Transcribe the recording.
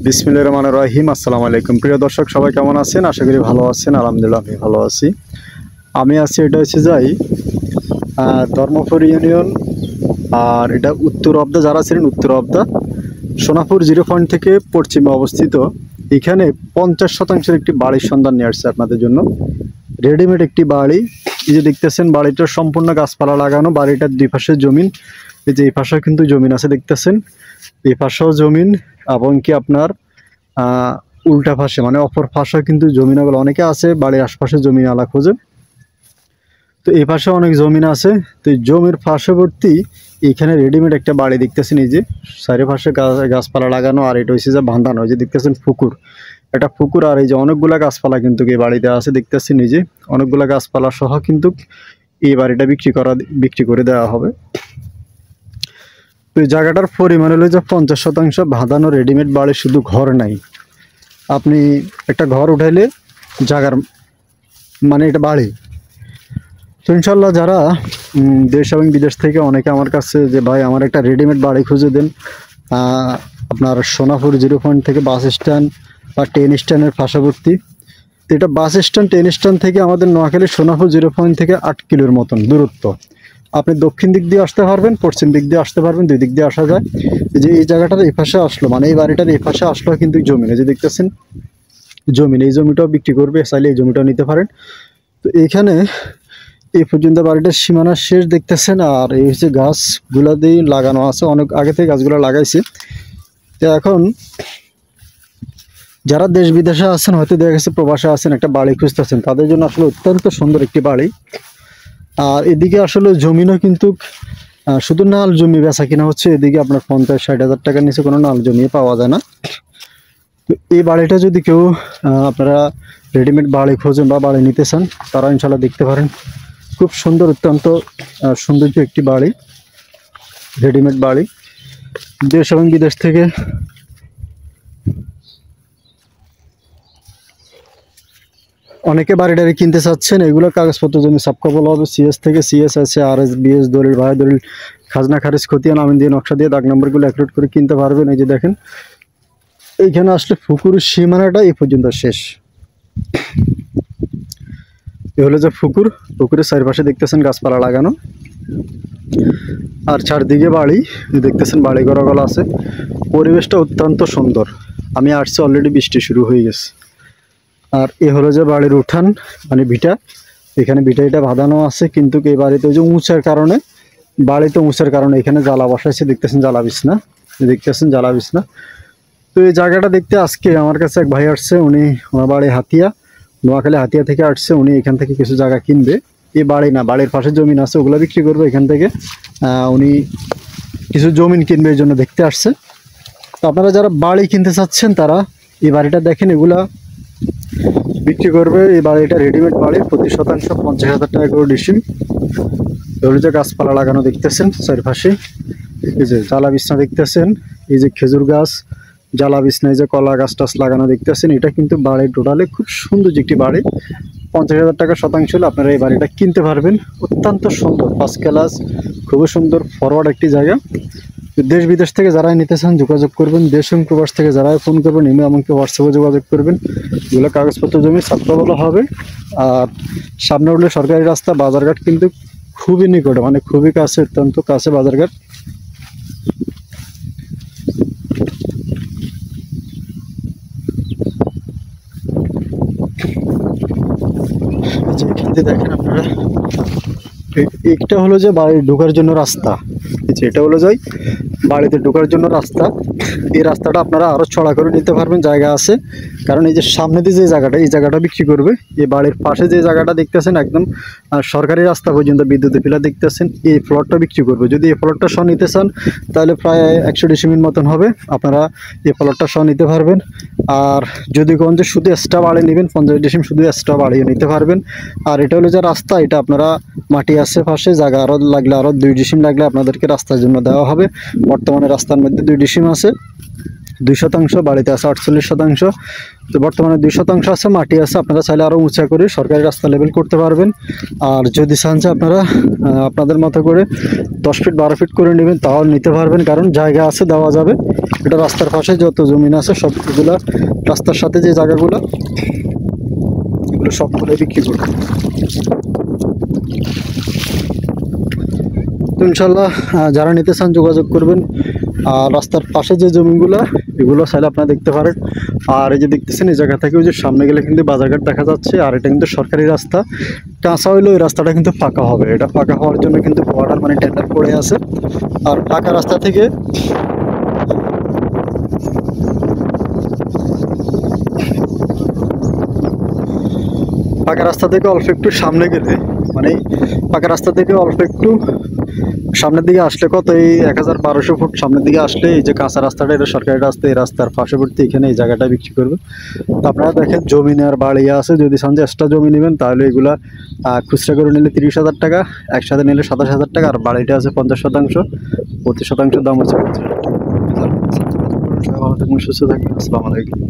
বিসমিল্লাহির রহমানির রহিম। আসসালামু আলাইকুম। প্রিয় দর্শক, সবাই কেমন আছেন? আশা করি ভালো আছেন। আলহামদুলিল্লাহ আমি ভালো আছি। আমি আছি, এটা হচ্ছে যাই ধর্মপুর ইউনিয়ন, আর এটা উত্তর অবদা। যারা ছিলেন উত্তর অবদা সোনাপুর 0 পয়েন্ট থেকে পশ্চিমে অবস্থিত। এখানে 50% একটি বাড়ির সন্ধান নিয়ে আসছে আপনাদের জন্য। রেডিমেড একটি বাড়ি। এই যে দেখতেছেন, বাড়িটার সম্পূর্ণ গাছপালা লাগানো। বাড়িটার দুই পাশে জমিন। এই যে এই পাশেও কিন্তু জমিন আছে, দেখতেছেন এই পাশেও জমিন, এবং কি আপনার উল্টা পাশে মানে অপর পাশেও কিন্তু জমিনগুলো অনেকে আছে, বাড়ির আশপাশে জমিন আলা খোঁজে। তো এই পাশে অনেক জমিন আছে। তো এই জমির পার্শ্ববর্তী এখানে রেডিমেড একটা বাড়ি দেখতেছেন। এই যে চারিপাশে গাছপালা লাগানো, আর এটা হচ্ছে যে বাঁধানো। এই যে দেখতেছেন পুকুর, একটা পুকুর, আর এই যে অনেকগুলা গাছপালা কিন্তু এই বাড়িতে আছে, দেখতেছেন এই যে অনেকগুলা গাছপালা সহ কিন্তু এই বাড়িটা বিক্রি করে দেওয়া হবে। তো এই জায়গাটার পরিমাণ হলো যে 50% বাঁধানো রেডিমেড বাড়ি, শুধু ঘর নাই। আপনি একটা ঘর উঠাইলে জায়গার মানে এটা বাড়ি। তো ইনশাল্লাহ যারা দেশ এবং বিদেশ থেকে অনেকে আমার কাছে যে ভাই আমার একটা রেডিমেড বাড়ি খুঁজে দেন, আপনার সোনাপুর 0 পয়েন্ট থেকে বাস স্ট্যান্ড বা ট্রেন স্ট্যান্ডের পার্শ্ববর্তী। তো এটা বাস স্ট্যান্ড ট্রেন স্ট্যান্ড থেকে আমাদের নোয়াখালী সোনাপুর 0 পয়েন্ট থেকে 8 কিলোর মতন দূরত্ব। আপনি দক্ষিণ দিক দিয়ে আসতে পারবেন, পশ্চিম দিক দিয়ে আসতে পারবেন, দুই দিক দিয়ে আসা যায়। যে এই জায়গাটার এই পাশে আসলো মানে এই বাড়িটার এই পাশে আসলো কিন্তু জমিন, এই যে দেখতেছেন জমিন, এই জমিটাও বিক্রি করবে, চাইলে এই জমিটাও নিতে পারেন। তো এইখানে এই পর্যন্ত বাড়িটার সীমানা শেষ দেখতেছেন। আর এই হচ্ছে গাছগুলা দিয়ে লাগানো আছে, অনেক আগে থেকে গাছগুলো লাগাইছে। তো এখন যারা দেশ বিদেশে আছেন, হয়তো দেখা গেছে প্রবাসে আছেন, একটা বাড়ি খুঁজতেছেন, তাদের জন্য আসলে অত্যন্ত সুন্দর একটি বাড়ি। আর এদিকে আসলে জমিনও কিন্তু শুধু নাল জমি বেচা কিনা হচ্ছে। এদিকে আপনার 50-60 হাজার টাকার নিচে কোনো নাল জমি পাওয়া যায় না। তো এই বাড়িটা যদি কেউ আপনারা রেডিমেড বাড়ি খোঁজেন বা বাড়ি নিতে চান, তারা ইনশাল্লাহ দেখতে পারেন। খুব সুন্দর, অত্যন্ত সৌন্দর্য একটি বাড়ি, রেডিমেড বাড়ি। দেশ এবং বিদেশ থেকে অনেকে বাড়িটারি কিনতে চাচ্ছেন। এগুলো কাগজপত্র জমি সাবকবল হবে, সিএস থেকে সিএস আছে, আরএস বিএস দলিল ভাই দলিল, খাজনা খারিজ খতিয়ান আমিন দিয়ে নকশা দিয়ে দাগ নম্বরগুলো একলোড করে কিনতে পারবেন। এই যে দেখেন, এইখানে আসলে পুকুরের সীমানাটা এই পর্যন্ত শেষ। এ হলো যে পুকুরের চারপাশে দেখতেছেন গাছপালা লাগানো, আর চারদিকে বাড়ি দেখতেছেন, বাড়ি ঘরগুলো আছে। পরিবেশটা অত্যন্ত সুন্দর। আমি আসছি, অলরেডি বৃষ্টি শুরু হয়ে গেছে। আর এ হলো যে বাড়ির উঠান মানে ভিটা। এখানে ভিটা এটা বাঁধানো আছে, কিন্তু এই বাড়িতে ওই যে উঁচার কারণে, বাড়িতে উঁচার কারণে এখানে জ্বালা বসাইছে, দেখতেছেন জ্বালা বিছনা, দেখতেছেন জ্বালা বিছনা। তো এই জায়গাটা দেখতে আজকে আমার কাছে এক ভাই আসছে, উনি ওনার বাড়ি হাতিয়া, নোয়াখালী হাতিয়া থেকে আসছে। উনি এখান থেকে কিছু জায়গা কিনবে, এই বাড়ি না, বাড়ির পাশে জমিন আছে, ওগুলো বিক্রি করবে। এখান থেকে উনি কিছু জমিন কিনবে, এই জন্য দেখতে আসছে। তো আপনারা যারা বাড়ি কিনতে চাচ্ছেন, তারা এই বাড়িটা দেখেন, এগুলা বিক্রি করবে। এই বাড়িটা রেডিমেড বাড়ি, প্রতি শতাংশ 50,000 টাকা করে ডিসিম। এগুলো যে গাছপালা লাগানো দেখতেছেন চারপাশে, এই যে জ্বালা বিছনা দেখতেছেন, এই যে খেজুর গাছ, জ্বালা বিছনা, এই যে কলা গাছ টাছ লাগানো দেখতেছেন। এটা কিন্তু বাড়ির টোটালে খুব সুন্দর একটি বাড়ি। 50,000 টাকা শতাংশ হলে আপনারা এই বাড়িটা কিনতে পারবেন। অত্যন্ত সুন্দর, 5 ক্লাস, খুবই সুন্দর, ফরওয়ার্ড একটি জায়গা। দেশ বিদেশ থেকে যারাই নিতে চান যোগাযোগ করবেন। দেশ এবং প্রবাস থেকে যারাই ফোন করবেন, ইমেল এমনকি হোয়াটসঅ্যাপে যোগাযোগ করবেন। এগুলো কাগজপত্র জমি সাবকবল হবে। আর সামনে উঠলে সরকারি রাস্তা, বাজারঘাট কিন্তু খুবই নিকটে, মানে খুবই কাছে, অত্যন্ত কাছে বাজারঘাট। এখান থেকে দেখেন আপনারা, একটা হলো যে বাড়ি ঢোকার জন্য রাস্তা, এটা হলো যাই বাড়িতে ঢোকার জন্য রাস্তা। এই রাস্তাটা আপনারা আরো চড়া করে নিতে পারবেন, জায়গা আছে। কারণ এই যে সামনে দিয়ে যে জায়গাটা, এই জায়গাটা বিক্রি করবে। এই বাড়ির পাশে যে জায়গাটা দেখতেছেন, একদম সরকারি রাস্তা পর্যন্ত বিদ্যুতের পিলার দেখতেছেন, এই প্লটটা বিক্রি করবে। যদি এই প্লটটা সহ নিতে চান, তাহলে প্রায় 100 ডিসিমিল মতন হবে, আপনারা এই প্লটটা সহ নিতে পারবেন। আর যদি কোন যে শুধু এক্সট্রা বাড়ি নেবেন, 50 ডিসিম শুধু এক্সট্রা বাড়িয়ে নিতে পারবেন। আর এটা হলো যে রাস্তা, এটা আপনারা মাটি আছে পাশে, জায়গা আরও লাগলে, আরও 2 ডিসিম লাগলে আপনাদেরকে রাস্তার জন্য দেওয়া হবে। বর্তমানে রাস্তার মধ্যে 2 ডিসিম আছে, 2% বাড়িতে আছে 48%। তো বর্তমানে 2% আছে, মাটি আছে। আপনারা চাইলে আরও উঁচা করে সরকারি রাস্তা লেভেল করতে পারবেন। আর যদি চান যে আপনারা আপনাদের মতো করে 10 ফিট 12 ফিট করে নেবেন, তাও নিতে পারবেন, কারণ জায়গা আছে, দেওয়া যাবে। এটা রাস্তার পাশে যত জমিন আছে সবগুলা, রাস্তার সাথে যে জায়গাগুলো, এগুলো সবগুলো বিক্রি করবে। তো ইনশাল্লাহ যারা নিতে চান যোগাযোগ করবেন। আর রাস্তার পাশে যে জমিগুলো, এগুলো চাইলে আপনারা দেখতে পারেন। আর এই যে দেখতেছেন, এই জায়গা থেকে ওই যে সামনে গেলে কিন্তু বাজারঘাট দেখা যাচ্ছে। আর এটা কিন্তু সরকারি রাস্তা, কাঁচা হইলেও এই রাস্তাটা কিন্তু পাকা হবে। এটা পাকা হওয়ার জন্য কিন্তু বর্ডার মানে টেন্ডার পড়ে আছে। আর পাকা রাস্তা থেকে অল্প একটু সামনে গেলে, মানে পাকা রাস্তা থেকে অল্প একটু সামনের দিকে আসলে, কত এই 1200 ফুট সামনের দিকে আসলে এই যে কাঁচা রাস্তাটা, এটা সরকারি রাস্তা। এই রাস্তার পার্শ্ববর্তী এখানে এই জায়গাটা বিক্রি করবে। তো আপনারা দেখেন জমি নেওয়ার বাড়ি আছে। যদি চান যে এক্সট্রা জমি নেবেন, তাহলে এগুলা খুচরা করে নিলে 30,000 টাকা, একসাথে নিলে 27,000 টাকা। আর বাড়িটা আছে 50%, প্রতি শতাংশ দাম হচ্ছে 25,000 টাকা। সবাই ভালো থাকবেন, সুস্থ থাকবেন। আসসালামু আলাইকুম।